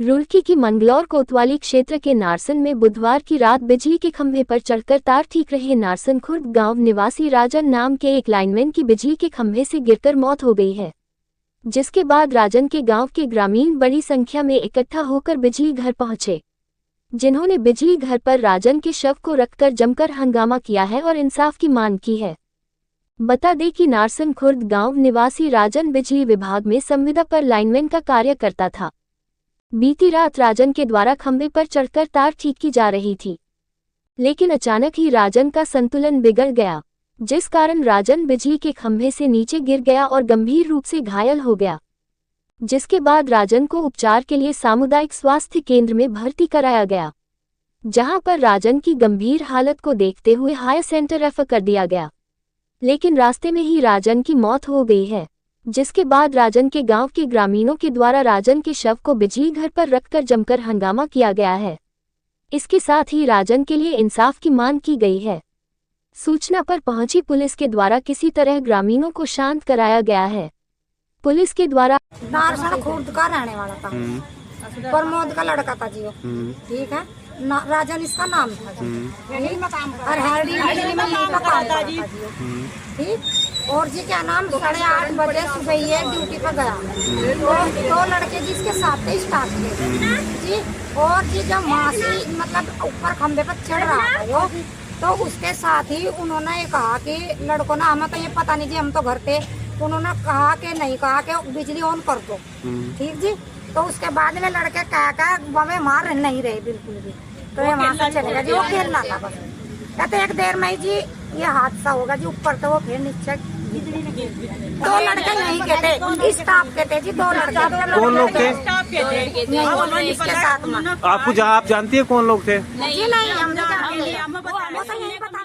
रुड़की की मंगलौर कोतवाली क्षेत्र के नारसन में बुधवार की रात बिजली के खंभे पर चढ़कर तार ठीक रहे नारसन खुर्द गांव निवासी राजन नाम के एक लाइनमैन की बिजली के खंभे से गिरकर मौत हो गई है, जिसके बाद राजन के गांव के ग्रामीण बड़ी संख्या में इकट्ठा होकर बिजली घर पहुंचे, जिन्होंने बिजली घर पर राजन के शव को रखकर जमकर हंगामा किया है और इंसाफ की मांग की है। बता दें कि नारसन खुर्द गांव निवासी राजन बिजली विभाग में संविदा पर लाइनमैन का कार्य करता था। बीती रात राजन के द्वारा खंभे पर चढ़कर तार ठीक की जा रही थी, लेकिन अचानक ही राजन का संतुलन बिगड़ गया, जिस कारण राजन बिजली के खंभे से नीचे गिर गया और गंभीर रूप से घायल हो गया, जिसके बाद राजन को उपचार के लिए सामुदायिक स्वास्थ्य केंद्र में भर्ती कराया गया, जहां पर राजन की गंभीर हालत को देखते हुए हायर सेंटर रेफर कर दिया गया, लेकिन रास्ते में ही राजन की मौत हो गई है, जिसके बाद राजन के गांव के ग्रामीणों के द्वारा राजन के शव को बिजली घर पर रखकर जमकर हंगामा किया गया है। इसके साथ ही राजन के लिए इंसाफ की मांग की गई है। सूचना पर पहुंची पुलिस के द्वारा किसी तरह ग्रामीणों को शांत कराया गया है। पुलिस के द्वारा नारसन खुर्द का रहने वाला था, प्रमोद का लड़का था जी, ठीक है, राजन इसका नाम था और हैरी में काम था जी, ठीक। और जी क्या नाम 8:30 बजे सुबह ये ड्यूटी पर गया, तो 2 लड़के जिसके साथ ही स्टार्ट किए जी। और जी जब मासी मतलब ऊपर खंबे पर चढ़ रहा था वो, तो उसके साथ ही उन्होंने कहा कि लड़कों ना, हमें तो ये पता नहीं जी, हम तो घर थे, उन्होंने कहा कि नहीं, कहा कि बिजली ऑन कर दो, ठीक जी। तो उसके बाद में लड़के कहा बमे मार नहीं रहे बिल्कुल भी, तो ये वहाँ से चलेगा जी, वो खेलना था बस। कहते एक देर में ही जी ये हादसा होगा जी, ऊपर तो वो फिर नीचे 2 लड़के यहीं के थे, स्टाफ के थे जी, 2 लड़के। कौन लोग थे? इसके साथ में आपको आप जानती है कौन लोग थे? जी नहीं, हम नहीं जानते, वो तो यही बता